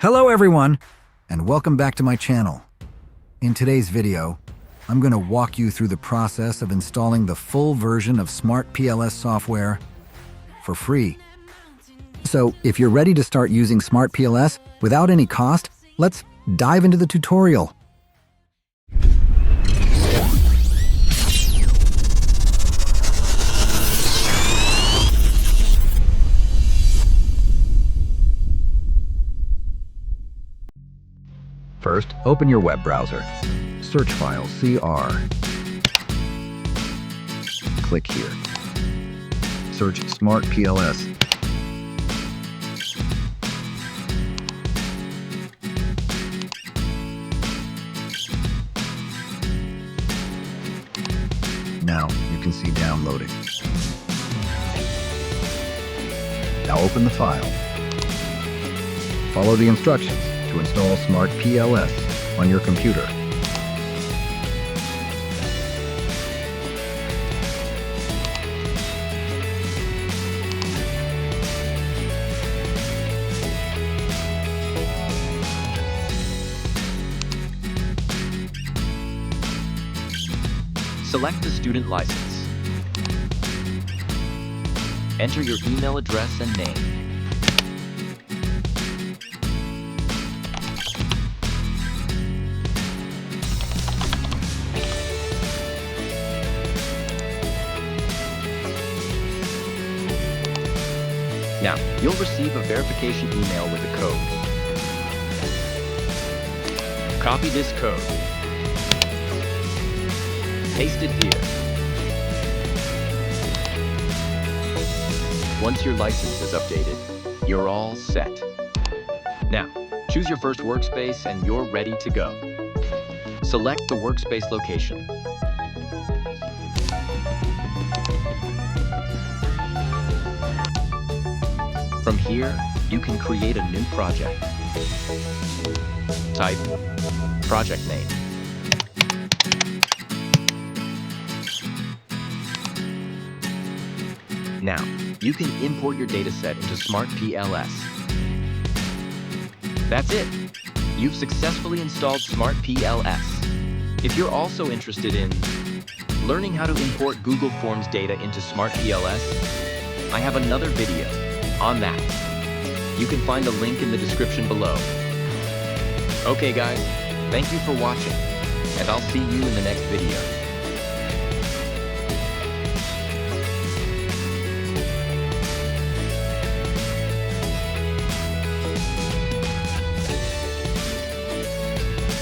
Hello everyone, and welcome back to my channel. In today's video, I'm going to walk you through the process of installing the full version of Smart PLS software for free. So if you're ready to start using Smart PLS without any cost, let's dive into the tutorial. First, open your web browser. Search file CR. Click here. Search Smart PLS. Now you can see downloading. Now open the file. Follow the instructions to install Smart PLS on your computer. Select the student license. Enter your email address and name. Now, you'll receive a verification email with a code. Copy this code. Paste it here. Once your license is updated, you're all set. Now, choose your first workspace and you're ready to go. Select the workspace location. From here, you can create a new project. Type project name. Now, you can import your dataset into Smart PLS. That's it. You've successfully installed Smart PLS. If you're also interested in learning how to import Google Forms data into Smart PLS, I have another video on that. You can find a link in the description below. Okay guys, thank you for watching, and I'll see you in the next video.